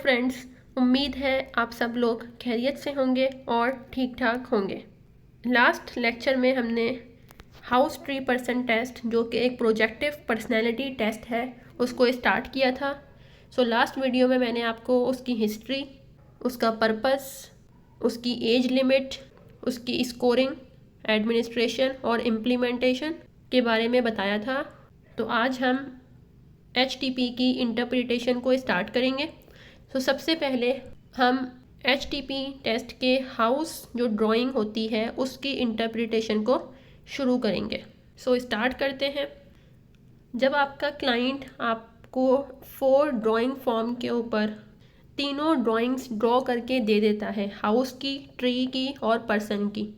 Friends, उम्मीद है आप सब लोग खैरियत से होंगे और ठीक ठाक होंगे। लास्ट लेक्चर में हमने हाउस ट्री पर्सन टेस्ट, जो कि एक प्रोजेक्टिव पर्सनैलिटी टेस्ट है, उसको स्टार्ट किया था। लास्ट वीडियो में मैंने आपको उसकी हिस्ट्री, उसका पर्पस, उसकी एज लिमिट, उसकी स्कोरिंग, एडमिनिस्ट्रेशन और इम्प्लीमेंटेशन के बारे में बताया था। तो आज हम HTP की इंटरप्रिटेशन को स्टार्ट करेंगे। सबसे पहले हम HTP टेस्ट के हाउस जो ड्राइंग होती है उसकी इंटरप्रिटेशन को शुरू करेंगे। स्टार्ट करते हैं। जब आपका क्लाइंट आपको 4 ड्राइंग फॉर्म के ऊपर तीनों ड्राइंग्स ड्रॉ करके दे देता है, हाउस की, ट्री की और पर्सन की,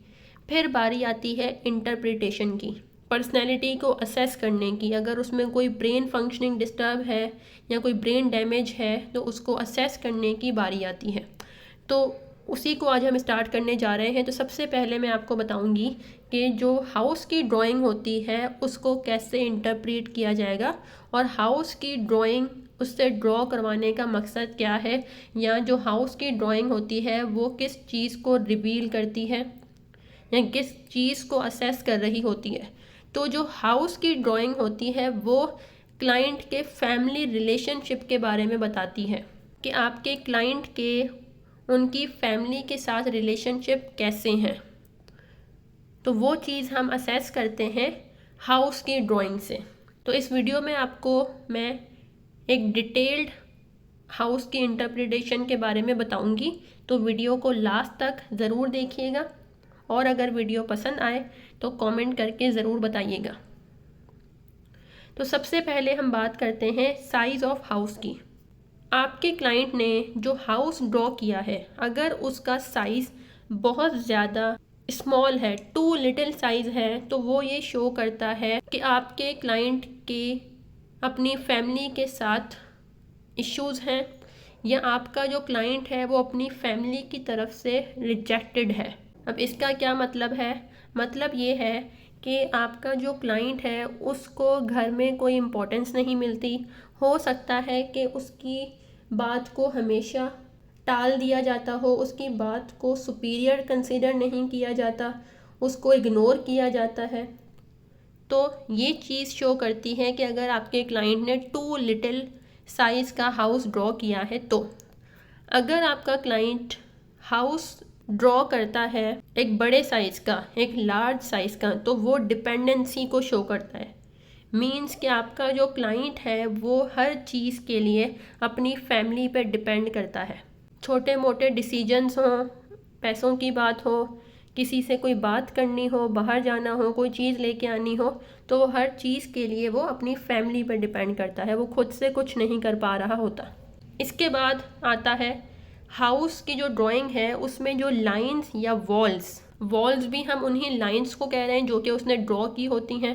फिर बारी आती है इंटरप्रिटेशन की, पर्सनैलिटी को असेस करने की। अगर उसमें कोई ब्रेन फंक्शनिंग डिस्टर्ब है या कोई ब्रेन डैमेज है तो उसको असेस करने की बारी आती है। तो उसी को आज हम स्टार्ट करने जा रहे हैं। तो सबसे पहले मैं आपको बताऊंगी कि जो हाउस की ड्राइंग होती है उसको कैसे इंटरप्रेट किया जाएगा और हाउस की ड्राइंग उससे ड्रॉ करवाने का मकसद क्या है, या जो हाउस की ड्राइंग होती है वो किस चीज़ को रिवील करती है या किस चीज़ को असेस कर रही होती है। तो जो हाउस की ड्राइंग होती है वो क्लाइंट के फैमिली रिलेशनशिप के बारे में बताती है कि आपके क्लाइंट के उनकी फैमिली के साथ रिलेशनशिप कैसे हैं। तो वो चीज़ हम असेस करते हैं हाउस की ड्राइंग से। तो इस वीडियो में आपको मैं एक डिटेल्ड हाउस की इंटरप्रिटेशन के बारे में बताऊंगी। तो वीडियो को लास्ट तक ज़रूर देखिएगा और अगर वीडियो पसंद आए तो कमेंट करके ज़रूर बताइएगा। तो सबसे पहले हम बात करते हैं साइज़ ऑफ हाउस की। आपके क्लाइंट ने जो हाउस ड्रॉ किया है, अगर उसका साइज़ बहुत ज़्यादा स्मॉल है, टू लिटिल साइज़ है, तो वो ये शो करता है कि आपके क्लाइंट के अपनी फैमिली के साथ इश्यूज़ हैं, या आपका जो क्लाइंट है वो अपनी फैमिली की तरफ से रिजेक्टेड है। अब इसका क्या मतलब है? मतलब ये है कि आपका जो क्लाइंट है उसको घर में कोई इम्पोर्टेंस नहीं मिलती। हो सकता है कि उसकी बात को हमेशा टाल दिया जाता हो, उसकी बात को सुपीरियर कंसीडर नहीं किया जाता, उसको इग्नोर किया जाता है। तो ये चीज़ शो करती है कि अगर आपके क्लाइंट ने टू लिटिल साइज़ का हाउस ड्रॉ किया है। तो अगर आपका क्लाइंट हाउस ड्रॉ करता है एक बड़े साइज़ का, एक लार्ज साइज़ का, तो वो डिपेंडेंसी को शो करता है। मीन्स कि आपका जो क्लाइंट है वो हर चीज़ के लिए अपनी फैमिली पे डिपेंड करता है। छोटे मोटे डिसीजंस हों, पैसों की बात हो, किसी से कोई बात करनी हो, बाहर जाना हो, कोई चीज़ लेके आनी हो, तो वो हर चीज़ के लिए वो अपनी फैमिली पर डिपेंड करता है। वो खुद से कुछ नहीं कर पा रहा होता। इसके बाद आता है हाउस की जो ड्राइंग है उसमें जो लाइंस या वॉल्स भी हम उन्हीं लाइंस को कह रहे हैं जो कि उसने ड्रॉ की होती हैं।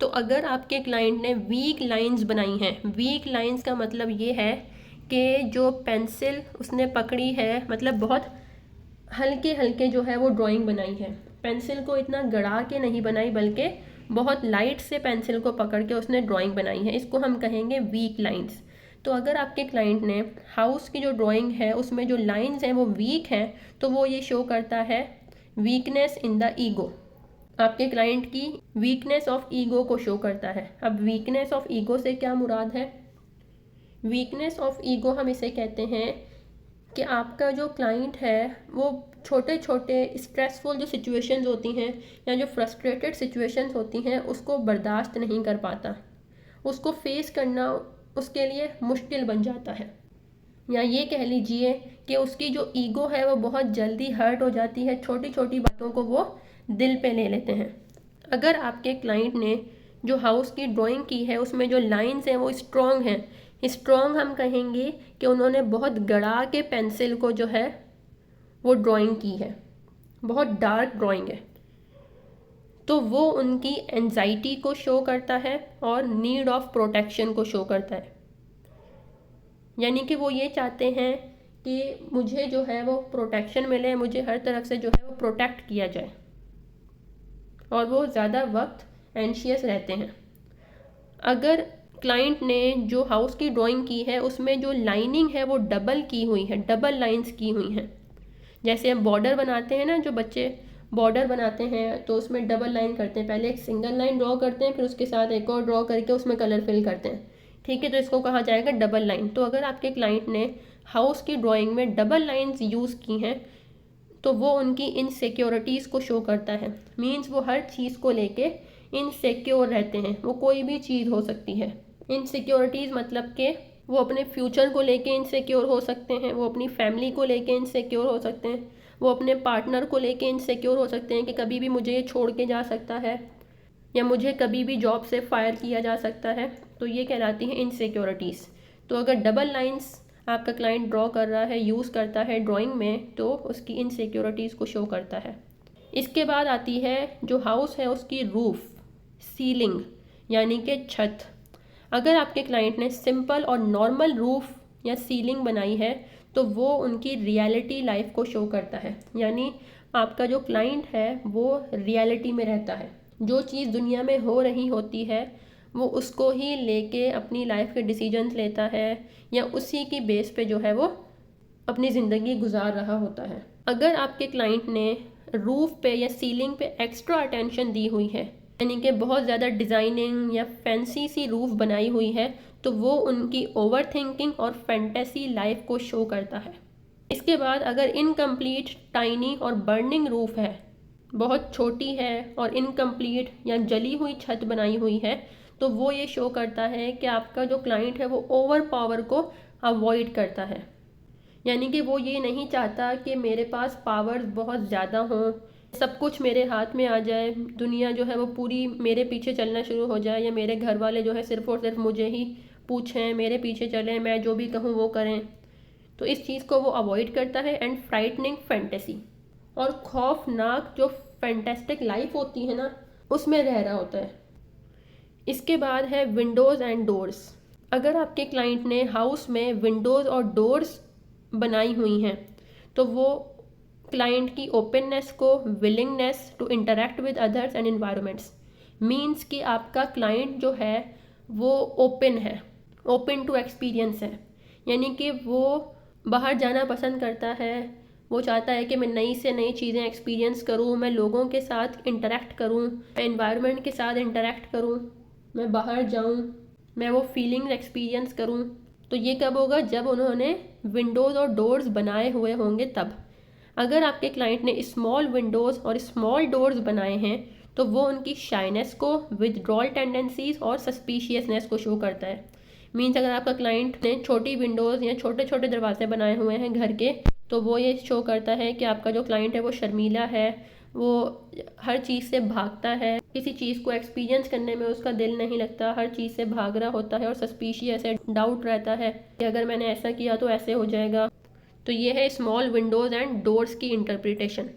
तो अगर आपके क्लाइंट ने वीक लाइंस बनाई हैं, वीक लाइंस का मतलब ये है कि जो पेंसिल उसने पकड़ी है, मतलब बहुत हल्के हल्के जो है वो ड्राइंग बनाई है, पेंसिल को इतना गड़ा के नहीं बनाई बल्कि बहुत लाइट से पेंसिल को पकड़ के उसने ड्राइंग बनाई है, इसको हम कहेंगे वीक लाइंस। तो अगर आपके क्लाइंट ने हाउस की जो ड्राइंग है उसमें जो लाइंस हैं वो वीक हैं, तो वो ये शो करता है वीकनेस इन द ईगो। आपके क्लाइंट की वीकनेस ऑफ ईगो को शो करता है। अब वीकनेस ऑफ ईगो से क्या मुराद है? वीकनेस ऑफ ईगो हम इसे कहते हैं कि आपका जो क्लाइंट है वो छोटे छोटे स्ट्रेसफुल जो सिचुएशंस होती हैं या जो फ्रस्ट्रेटेड सिचुएशंस होती हैं उसको बर्दाश्त नहीं कर पाता, उसको फेस करना उसके लिए मुश्किल बन जाता है। या ये कह लीजिए कि उसकी जो ईगो है वो बहुत जल्दी हर्ट हो जाती है, छोटी छोटी बातों को वो दिल पे ले लेते हैं। अगर आपके क्लाइंट ने जो हाउस की ड्राइंग की है उसमें जो लाइंस हैं वो स्ट्रॉन्ग हैं, स्ट्रॉन्ग हम कहेंगे कि उन्होंने बहुत गड़ा के पेंसिल को जो है वो ड्राइंग की है, बहुत डार्क ड्राइंग है, तो वो उनकी एंजाइटी को शो करता है और नीड ऑफ प्रोटेक्शन को शो करता है। यानी कि वो ये चाहते हैं कि मुझे जो है वो प्रोटेक्शन मिले, मुझे हर तरफ से जो है वो प्रोटेक्ट किया जाए, और वो ज़्यादा वक्त एंशियस रहते हैं। अगर क्लाइंट ने जो हाउस की ड्राइंग की है उसमें जो लाइनिंग है वो डबल की हुई है, डबल लाइंस की हुई हैं। जैसे हम बॉर्डर बनाते हैं ना, जो बच्चे बॉर्डर बनाते हैं तो उसमें डबल लाइन करते हैं, पहले एक सिंगल लाइन ड्रॉ करते हैं, फिर उसके साथ एक और ड्रॉ करके उसमें कलर फिल करते हैं। ठीक है, तो इसको कहा जाएगा डबल लाइन। तो अगर आपके क्लाइंट ने हाउस की ड्राइंग में डबल लाइंस यूज़ की हैं तो वो उनकी इनसिक्योरिटीज़ को शो करता है। मीन्स वो हर चीज़ को लेके इनसिक्योर रहते हैं, वो कोई भी चीज़ हो सकती है। इनसिक्योरिटीज़ मतलब कि वो अपने फ्यूचर को लेके इनसिक्योर हो सकते हैं, वो अपनी फैमिली को लेके इनसिक्योर हो सकते हैं, वो अपने पार्टनर को लेके इनसिक्योर हो सकते हैं कि कभी भी मुझे ये छोड़ के जा सकता है या मुझे कभी भी जॉब से फायर किया जा सकता है। तो ये कहलाती हैं इनसिक्योरिटीज़। तो अगर डबल लाइंस आपका क्लाइंट ड्रॉ कर रहा है, यूज़ करता है ड्राइंग में, तो उसकी इनसिक्योरिटीज़ को शो करता है। इसके बाद आती है जो हाउस है उसकी रूफ, सीलिंग यानी कि छत। अगर आपके क्लाइंट ने सिंपल और नॉर्मल रूफ या सीलिंग बनाई है तो वो उनकी रियलिटी लाइफ को शो करता है। यानी आपका जो क्लाइंट है वो रियलिटी में रहता है, जो चीज़ दुनिया में हो रही होती है वो उसको ही लेके अपनी लाइफ के डिसीजंस लेता है या उसी की बेस पे जो है वो अपनी ज़िंदगी गुजार रहा होता है। अगर आपके क्लाइंट ने रूफ पे या सीलिंग पे एक्स्ट्रा अटेंशन दी हुई है, यानी कि बहुत ज़्यादा डिज़ाइनिंग या फैंसी सी रूफ बनाई हुई है, तो वो उनकी ओवर थिंकिंग और फैंटेसी लाइफ को शो करता है। इसके बाद अगर इनकम्प्लीट, टाइनी और बर्निंग रूफ है, बहुत छोटी है और इनकम्प्लीट या जली हुई छत बनाई हुई है, तो वो ये शो करता है कि आपका जो क्लाइंट है वो ओवर पावर को अवॉइड करता है। यानी कि वो ये नहीं चाहता कि मेरे पास पावर्स बहुत ज़्यादा हों, सब कुछ मेरे हाथ में आ जाए, दुनिया जो है वो पूरी मेरे पीछे चलना शुरू हो जाए, या मेरे घर वाले जो है सिर्फ़ और सिर्फ मुझे ही पूछें, मेरे पीछे चलें, मैं जो भी कहूँ वो करें। तो इस चीज़ को वो अवॉइड करता है। एंड फ्राइटनिंग फैंटेसी, और खौफनाक जो फैंटेस्टिक लाइफ होती है ना, उसमें रह रहा होता है। इसके बाद है विंडोज़ एंड डोर्स। अगर आपके क्लाइंट ने हाउस में विंडोज़ और डोर्स बनाई हुई हैं तो वो क्लाइंट की ओपननेस को, willingness to interact with others and environments, means कि आपका क्लाइंट जो है वो ओपन है, ओपन टू एक्सपीरियंस है। यानी कि वो बाहर जाना पसंद करता है, वो चाहता है कि मैं नई से नई चीज़ें एक्सपीरियंस करूँ, मैं लोगों के साथ इंटरेक्ट करूँ, मैं इन्वायरमेंट के साथ इंटरेक्ट करूँ, मैं बाहर जाऊँ, मैं वो फीलिंग्स एक्सपीरियंस करूँ। तो ये कब होगा? जब उन्होंने विंडोज़ और डोर्स बनाए हुए होंगे तब। अगर आपके क्लाइंट ने स्मॉल विंडोज़ और स्मॉल डोर्स बनाए हैं तो वो उनकी शाइनेस को, विदड्रॉल टेंडेंसीज और सस्पिशियसनेस को शो करता है। मीन्स अगर आपका क्लाइंट ने छोटी विंडोज़ या छोटे छोटे दरवाजे बनाए हुए हैं घर के, तो वो ये शो करता है कि आपका जो क्लाइंट है वो शर्मीला है, वो हर चीज़ से भागता है, किसी चीज़ को एक्सपीरियंस करने में उसका दिल नहीं लगता, हर चीज़ से भाग रहा होता है और सस्पिशियस है, डाउट रहता है कि अगर मैंने ऐसा किया तो ऐसे हो जाएगा। तो ये है स्मॉल विंडोज़ एंड डोर्स की इंटरप्रिटेशन।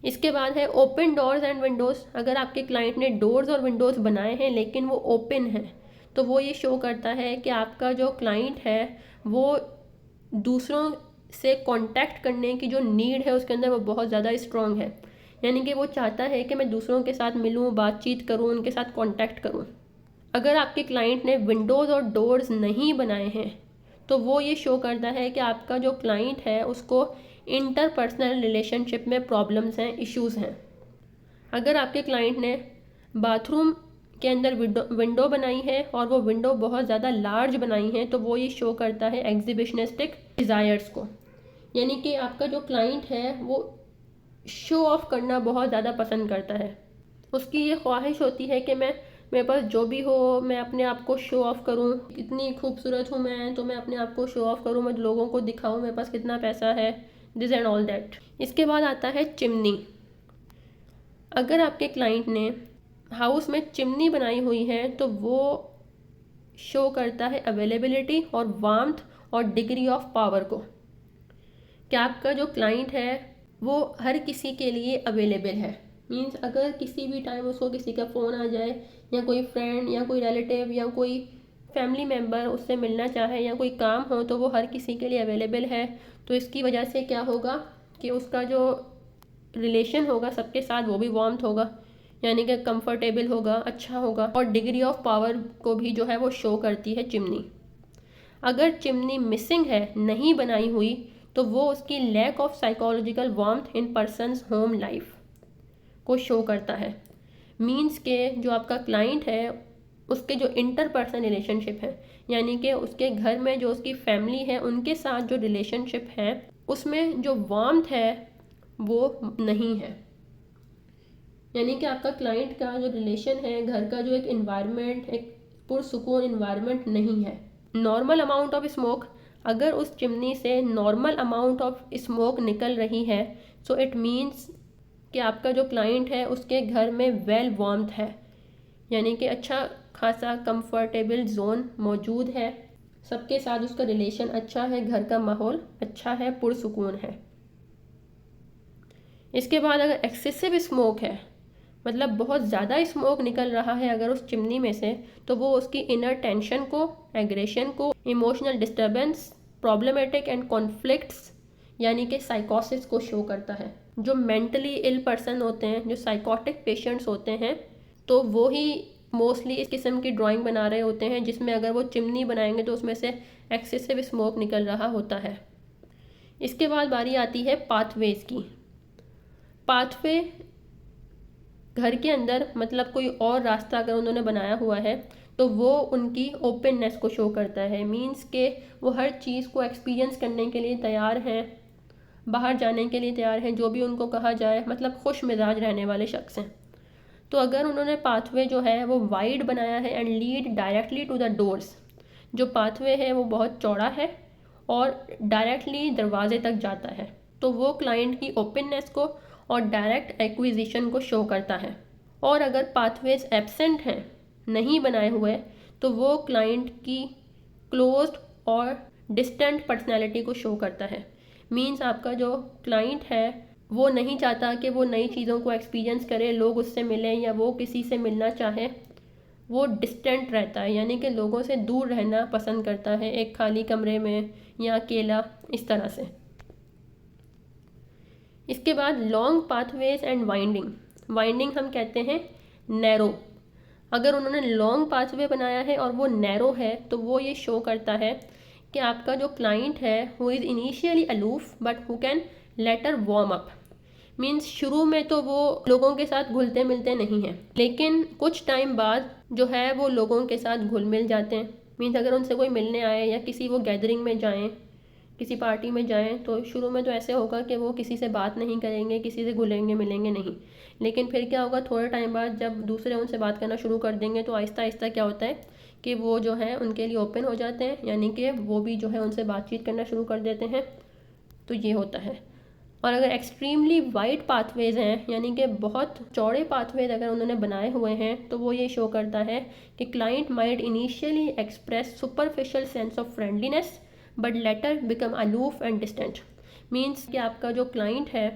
इसके बाद है ओपन डोर्स एंड विंडोज़। अगर आपके क्लाइंट ने डोर्स और विंडोज़ बनाए हैं लेकिन वो ओपन हैं, तो वो ये शो करता है कि आपका जो क्लाइंट है वो दूसरों से कांटेक्ट करने की जो नीड है उसके अंदर वो बहुत ज़्यादा स्ट्रॉन्ग है। यानी कि वो चाहता है कि मैं दूसरों के साथ मिलूँ, बातचीत करूँ, उनके साथ कांटेक्ट करूँ। अगर आपके क्लाइंट ने विंडोज़ और डोर्स नहीं बनाए हैं तो वो ये शो करता है कि आपका जो क्लाइंट है उसको इंटरपर्सनल रिलेशनशिप में प्रॉब्लम्स हैं, इश्यूज़ हैं। अगर आपके क्लाइंट ने बाथरूम के अंदर विंडो बनाई है और वो विंडो बहुत ज़्यादा लार्ज बनाई है तो वो ये शो करता है एग्जिबिशनिस्टिक डिज़ायर्स को। यानी कि आपका जो क्लाइंट है वो शो ऑफ करना बहुत ज़्यादा पसंद करता है। उसकी ये ख्वाहिश होती है कि मेरे पास जो भी हो मैं अपने आप को शो ऑफ करूं, इतनी खूबसूरत हूं मैं, तो मैं अपने आप को शो ऑफ करूं, मैं लोगों को दिखाऊं मेरे पास कितना पैसा है, दिस एंड ऑल दैट। इसके बाद आता है चिमनी। अगर आपके क्लाइंट ने हाउस में चिमनी बनाई हुई है तो वो शो करता है अवेलेबिलिटी और वार्मथ और डिग्री ऑफ पावर को, कि आपका जो क्लाइंट है वो हर किसी के लिए अवेलेबल है। मीन्स अगर किसी भी टाइम उसको किसी का फ़ोन आ जाए या कोई फ्रेंड या कोई रिलेटिव या कोई फैमिली मेम्बर उससे मिलना चाहे या कोई काम हो तो वो हर किसी के लिए अवेलेबल है। तो इसकी वजह से क्या होगा कि उसका जो रिलेशन होगा सबके साथ वो भी वार्म्थ होगा। यानी कि कंफर्टेबल होगा, अच्छा होगा। और डिग्री ऑफ पावर को भी जो है वो शो करती है चिमनी। अगर चिमनी मिसिंग है, नहीं बनाई हुई, तो वो उसकी lack of psychological warmth in person's home life को शो करता है। मीन्स के जो आपका क्लाइंट है उसके जो इंटरपर्सनल रिलेशनशिप है, यानी कि उसके घर में जो उसकी फैमिली है उनके साथ जो रिलेशनशिप है उसमें जो वार्मथ है वो नहीं है। यानी कि आपका क्लाइंट का जो रिलेशन है, घर का जो एक इन्वायरमेंट, एक पुरसुकून इन्वायरमेंट नहीं है। नॉर्मल अमाउंट ऑफ स्मोक, अगर उस चिमनी से नॉर्मल अमाउंट ऑफ स्मोक निकल रही है, सो इट मीन्स कि आपका जो क्लाइंट है उसके घर में वेल वार्मथ है, यानी कि अच्छा खासा कंफर्टेबल जोन मौजूद है, सबके साथ उसका रिलेशन अच्छा है, घर का माहौल अच्छा है, पुरसुकून है। इसके बाद अगर एक्सेसिव स्मोक है, मतलब बहुत ज़्यादा स्मोक निकल रहा है अगर उस चिमनी में से, तो वो उसकी इनर टेंशन को, एग्रेशन को, emotional disturbance, problematic and conflicts यानी कि साइकोसिस को शो करता है। जो मेंटली इल पर्सन होते हैं, जो साइकोटिक पेशेंट्स होते हैं, तो वो ही मोस्टली इस किस्म की ड्राइंग बना रहे होते हैं जिसमें अगर वो चिमनी बनाएंगे तो उसमें से एक्सेसिव स्मोक निकल रहा होता है। इसके बाद बारी आती है पाथवेज की। पाथवे घर के अंदर मतलब कोई और रास्ता अगर उन्होंने बनाया हुआ है तो वो उनकी ओपननेस को शो करता है। मीन्स के वो हर चीज़ को एक्सपीरियंस करने के लिए तैयार हैं, बाहर जाने के लिए तैयार हैं, जो भी उनको कहा जाए, मतलब खुश मिजाज रहने वाले शख्स हैं। तो अगर उन्होंने पाथवे जो है वो वाइड बनाया है and lead directly to the doors, जो पाथवे है वो बहुत चौड़ा है और डायरेक्टली दरवाजे तक जाता है, तो वो क्लाइंट की ओपननेस को और डायरेक्ट एक्विजिशन को शो करता है। और अगर पाथवेज एब्सेंट हैं, नहीं बनाए हुए, तो वो क्लाइंट की क्लोज्ड और डिस्टेंट पर्सनैलिटी को शो करता है। मीन्स आपका जो क्लाइंट है वो नहीं चाहता कि वो नई चीज़ों को एक्सपीरियंस करे, लोग उससे मिलें या वो किसी से मिलना चाहे, वो डिस्टेंट रहता है, यानी कि लोगों से दूर रहना पसंद करता है, एक खाली कमरे में या अकेला, इस तरह से। इसके बाद long pathways and winding. Winding हम कहते हैं नैरो। अगर उन्होंने लॉन्ग पाथवे बनाया है और वो नैरो है तो वो ये शो करता है कि आपका जो क्लाइंट है who is initially aloof but who can letter warm up. Means शुरू में तो वो लोगों के साथ घुलते मिलते नहीं हैं, लेकिन कुछ टाइम बाद जो है वो लोगों के साथ घुल मिल जाते हैं। मीन्स अगर उनसे कोई मिलने आए या किसी वो गैदरिंग में जाएं, किसी पार्टी में जाएं, तो शुरू में तो ऐसे होगा कि वो किसी से बात नहीं करेंगे, किसी से घुलेंगे मिलेंगे नहीं। लेकिन फिर क्या होगा, थोड़े टाइम बाद जब दूसरे उनसे बात करना शुरू कर देंगे तो आहिस्ता आहिस्ता क्या होता है कि वो जो है उनके लिए ओपन हो जाते हैं, यानी कि वो भी जो है उनसे बातचीत करना शुरू कर देते हैं। तो ये होता है। और अगर एक्सट्रीमली वाइड पाथवेज हैं, यानी कि बहुत चौड़े पाथवेज अगर उन्होंने बनाए हुए हैं, तो वो ये शो करता है कि client might initially express superficial sense of friendliness but later become aloof and distant. Means कि आपका जो क्लाइंट है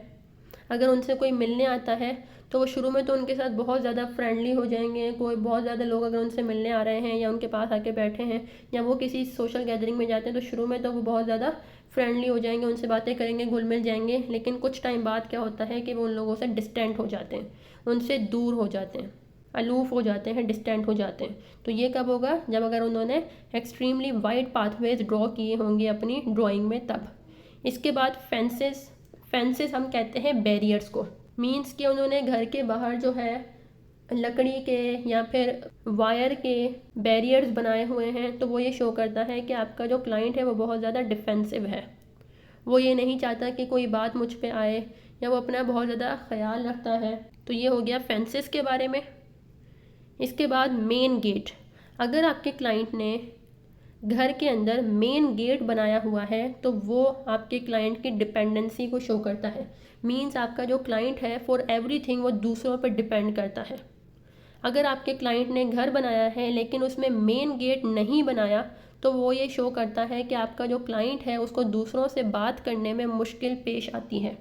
अगर उनसे कोई मिलने आता है तो वो शुरू में तो उनके साथ बहुत ज़्यादा फ्रेंडली हो जाएंगे। कोई बहुत ज़्यादा लोग अगर उनसे मिलने आ रहे हैं या उनके पास आके बैठे हैं या वो किसी सोशल गैदरिंग में जाते हैं तो शुरू में तो वो बहुत ज़्यादा फ्रेंडली हो जाएंगे, उनसे बातें करेंगे, घुल मिल जाएंगे। लेकिन कुछ टाइम बाद क्या होता है कि वो उन लोगों से डिस्टेंट हो जाते हैं, उनसे दूर हो जाते हैं, अलूफ हो जाते हैं, डिस्टेंट हो जाते हैं। तो ये कब होगा, जब अगर उन्होंने एक्सट्रीमली वाइड पाथवेज ड्रॉ किए होंगे अपनी ड्राइंग में, तब। इसके बाद फेंसेस। फेंसेस हम कहते हैं बैरियर्स को। मीन्स कि उन्होंने घर के बाहर जो है लकड़ी के या फिर वायर के बैरियर्स बनाए हुए हैं, तो वो ये शो करता है कि आपका जो क्लाइंट है वो बहुत ज़्यादा डिफेंसिव है। वो ये नहीं चाहता कि कोई बात मुझ पे आए, या वो अपना बहुत ज़्यादा ख्याल रखता है। तो ये हो गया फेंसेस के बारे में। इसके बाद मेन गेट। अगर आपके क्लाइंट ने घर के अंदर मेन गेट बनाया हुआ है तो वो आपके क्लाइंट की डिपेंडेंसी को शो करता है। मीन्स आपका जो क्लाइंट है फॉर एवरीथिंग वो दूसरों पर डिपेंड करता है। अगर आपके क्लाइंट ने घर बनाया है लेकिन उसमें मेन गेट नहीं बनाया तो वो ये शो करता है कि आपका जो क्लाइंट है उसको दूसरों से बात करने में मुश्किल पेश आती है।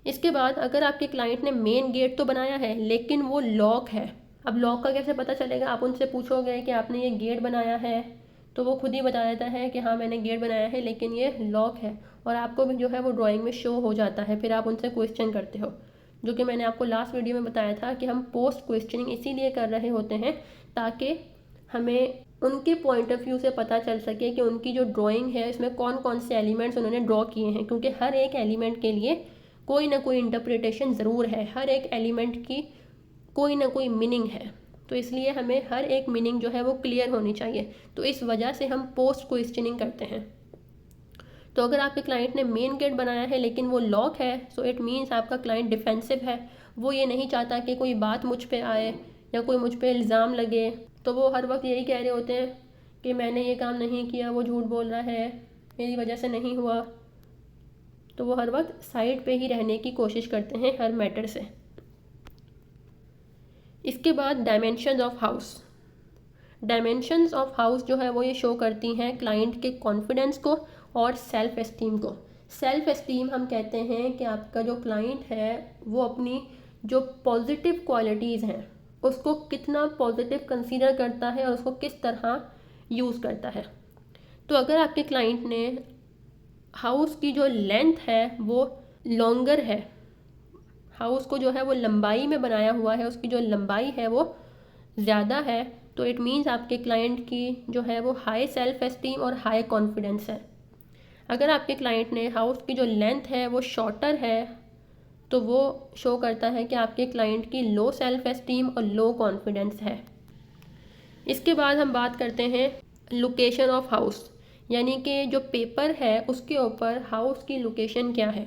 इसके बाद अगर आपके क्लाइंट ने मेन गेट तो बनाया है लेकिन वो लॉक है। अब लॉक का कैसे पता चलेगा, आप उनसे पूछोगे कि आपने ये गेट बनाया है तो वो खुद ही बता देता है कि हाँ मैंने गेट बनाया है लेकिन ये लॉक है, और आपको भी जो है वो ड्राइंग में शो हो जाता है। फिर आप उनसे क्वेश्चन करते हो जो कि मैंने आपको लास्ट वीडियो में बताया था कि हम पोस्ट क्वेश्चनिंग इसीलिए कर रहे होते हैं ताकि हमें उनके पॉइंट ऑफ व्यू से पता चल सके कि उनकी जो ड्राइंग है इसमें कौन कौन से एलिमेंट्स उन्होंने ड्रॉ किए हैं, क्योंकि हर एक एलिमेंट के लिए कोई ना कोई इंटरप्रिटेशन ज़रूर है, हर एक एलिमेंट की कोई ना कोई मीनिंग है, तो इसलिए हमें हर एक मीनिंग जो है वो क्लियर होनी चाहिए। तो इस वजह से हम पोस्ट क्वेश्चनिंग करते हैं। तो अगर आपके क्लाइंट ने मेन गेट बनाया है लेकिन वो लॉक है, सो इट मीन्स आपका क्लाइंट डिफेंसिव है, वो ये नहीं चाहता कि कोई बात मुझ पे आए या कोई मुझ पे इल्ज़ाम लगे। तो वो हर वक्त यही कह रहे होते हैं कि मैंने ये काम नहीं किया, वो झूठ बोल रहा है, मेरी वजह से नहीं हुआ। तो वो हर वक्त साइड पे ही रहने की कोशिश करते हैं हर मैटर से। इसके बाद dimensions of house. Dimensions of house जो है वो ये शो करती हैं क्लाइंट के कॉन्फिडेंस को और सेल्फ एस्टीम को। सेल्फ एस्टीम हम कहते हैं कि आपका जो क्लाइंट है वो अपनी जो पॉजिटिव क्वालिटीज़ हैं उसको कितना पॉजिटिव कंसीडर करता है और उसको किस तरह यूज़ करता है। तो अगर आपके क्लाइंट ने हाउस की जो लेंथ है वो लॉन्गर है, हाउस को जो है वो लंबाई में बनाया हुआ है, उसकी जो लंबाई है वो ज़्यादा है, तो इट मीन्स आपके क्लाइंट की जो है वो हाई सेल्फ एस्टीम और हाई कॉन्फिडेंस है। अगर आपके क्लाइंट ने हाउस की जो लेंथ है वो शॉर्टर है तो वो शो करता है कि आपके क्लाइंट की लो सेल्फ एस्टीम और लो कॉन्फिडेंस है। इसके बाद हम बात करते हैं लोकेशन ऑफ हाउस, यानी कि जो पेपर है उसके ऊपर हाउस की लोकेशन क्या है,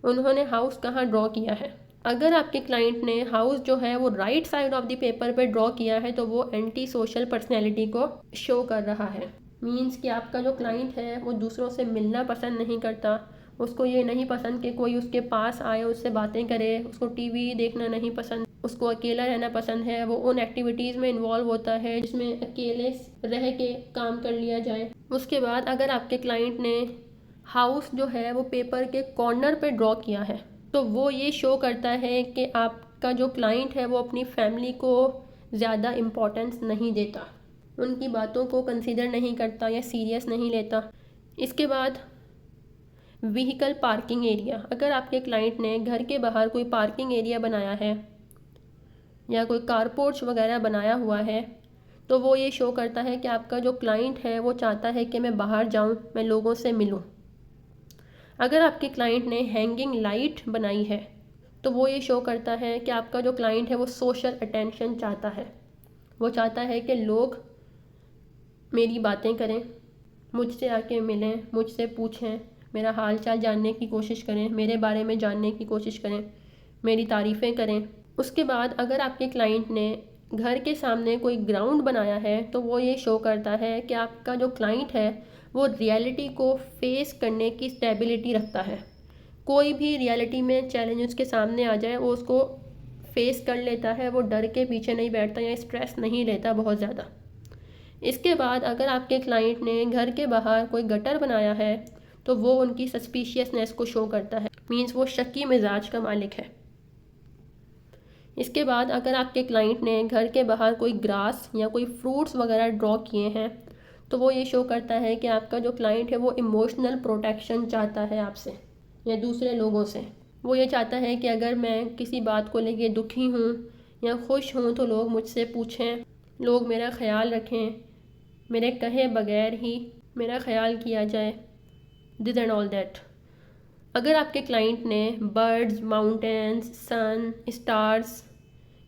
उन्होंने हाउस कहाँ ड्रॉ किया है। अगर आपके क्लाइंट ने हाउस जो है वो right side of the paper पे ड्रॉ किया है तो वो एंटी सोशल पर्सनैलिटी को शो कर रहा है। मीन्स कि आपका जो क्लाइंट है वो दूसरों से मिलना पसंद नहीं करता, उसको ये नहीं पसंद कि कोई उसके पास आए उससे बातें करे, उसको टीवी देखना नहीं पसंद, उसको अकेला रहना पसंद है, वो उन एक्टिविटीज़ में इन्वॉल्व होता है जिसमें अकेले रह के काम कर लिया जाए। उसके बाद अगर आपके क्लाइंट ने हाउस जो है वो पेपर के कॉर्नर पे ड्रॉ किया है तो वो ये शो करता है कि आपका जो क्लाइंट है वो अपनी फैमिली को ज़्यादा इम्पोर्टेंस नहीं देता, उनकी बातों को कंसीडर नहीं करता या सीरियस नहीं लेता। इसके बाद व्हीकल पार्किंग एरिया। अगर आपके क्लाइंट ने घर के बाहर कोई पार्किंग एरिया बनाया है या कोई कारपोर्च वगैरह बनाया हुआ है तो वो ये शो करता है कि आपका जो क्लाइंट है वो चाहता है कि मैं बाहर जाऊं, मैं लोगों से मिलूं। अगर आपके क्लाइंट ने हैंगिंग लाइट बनाई है तो वो ये शो करता है कि आपका जो क्लाइंट है वो सोशल अटेंशन चाहता है, वो चाहता है कि लोग मेरी बातें करें, मुझसे आके मिलें, मुझसे पूछें, मेरा हाल चाल जानने की कोशिश करें, मेरे बारे में जानने की कोशिश करें, मेरी तारीफ़ें करें। उसके बाद अगर आपके क्लाइंट ने घर के सामने कोई ग्राउंड बनाया है तो वो ये शो करता है कि आपका जो क्लाइंट है वो रियलिटी को फेस करने की स्टेबिलिटी रखता है। कोई भी रियलिटी में चैलेंज उसके सामने आ जाए वो उसको फेस कर लेता है, वो डर के पीछे नहीं बैठता या स्ट्रेस नहीं लेता बहुत ज़्यादा। इसके बाद अगर आपके क्लाइंट ने घर के बाहर कोई गटर बनाया है तो वो उनकी सस्पिशियसनेस को शो करता है, मीन्स वो शकी मिजाज का मालिक है। इसके बाद अगर आपके क्लाइंट ने घर के बाहर कोई ग्रास या कोई फ्रूट्स वगैरह ड्रॉ किए हैं तो वो ये शो करता है कि आपका जो क्लाइंट है वो इमोशनल प्रोटेक्शन चाहता है आपसे या दूसरे लोगों से। वो ये चाहता है कि अगर मैं किसी बात को लेके दुखी हूँ या खुश हूँ तो लोग मुझसे पूछें, लोग मेरा ख्याल रखें, मेरे कहे बगैर ही मेरा ख्याल किया जाए, दिस एंड ऑल दैट। अगर आपके क्लाइंट ने बर्ड्स, माउंटेन्स, सन, स्टार्स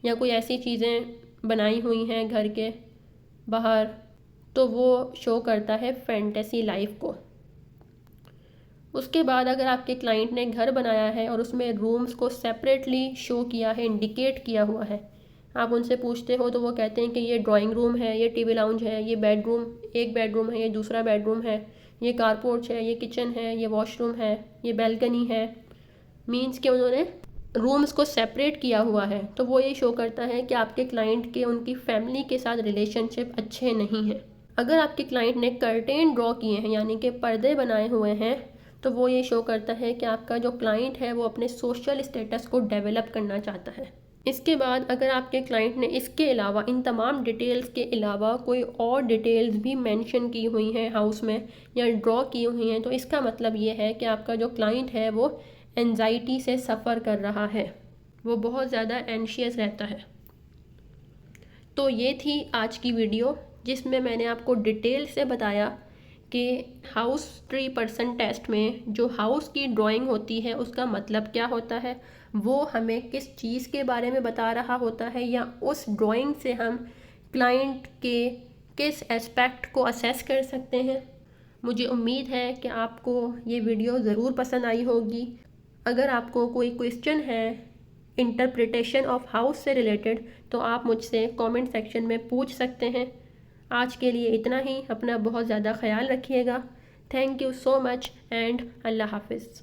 या कोई ऐसी चीज़ें बनाई हुई हैं घर के बाहर तो वो शो करता है फैंटेसी लाइफ को। उसके बाद अगर आपके क्लाइंट ने घर बनाया है और उसमें रूम्स को सेपरेटली शो किया है, इंडिकेट किया हुआ है, आप उनसे पूछते हो तो वो कहते हैं कि ये ड्राइंग रूम है, ये टीवी लाउंज है, ये बेडरूम, एक बेडरूम है, ये दूसरा बेडरूम है, ये कारपोर्च है, ये किचन है, ये वॉशरूम है, ये बैल्कनी है। मीन्स कि उन्होंने रूम्स को सेपरेट किया हुआ है तो वो ये शो करता है कि आपके क्लाइंट के उनकी फैमिली के साथ रिलेशनशिप अच्छे नहीं हैं। अगर आपके क्लाइंट ने कर्टेन ड्रॉ किए हैं यानी कि पर्दे बनाए हुए हैं तो वो ये शो करता है कि आपका जो क्लाइंट है वो अपने सोशल स्टेटस को डेवलप करना चाहता है। इसके बाद अगर आपके क्लाइंट ने इसके अलावा, इन तमाम डिटेल्स के अलावा कोई और डिटेल्स भी मेंशन की हुई हैं हाउस में या ड्रॉ की हुई हैं तो इसका मतलब ये है कि आपका जो क्लाइंट है वो एंजाइटी से सफ़र कर रहा है। वो बहुत ज़्यादा एंशियस रहता है। तो ये थी आज की वीडियो जिसमें मैंने आपको डिटेल से बताया कि हाउस ट्री पर्सन टेस्ट में जो हाउस की ड्राइंग होती है उसका मतलब क्या होता है, वो हमें किस चीज़ के बारे में बता रहा होता है, या उस ड्राइंग से हम क्लाइंट के किस एस्पेक्ट को असेस कर सकते हैं। मुझे उम्मीद है कि आपको ये वीडियो ज़रूर पसंद आई होगी। अगर आपको कोई क्वेश्चन है इंटरप्रिटेशन ऑफ हाउस से रिलेटेड तो आप मुझसे कमेंट सेक्शन में पूछ सकते हैं। आज के लिए इतना ही। अपना बहुत ज़्यादा ख्याल रखिएगा। Thank you so much and अल्लाह हाफिज़।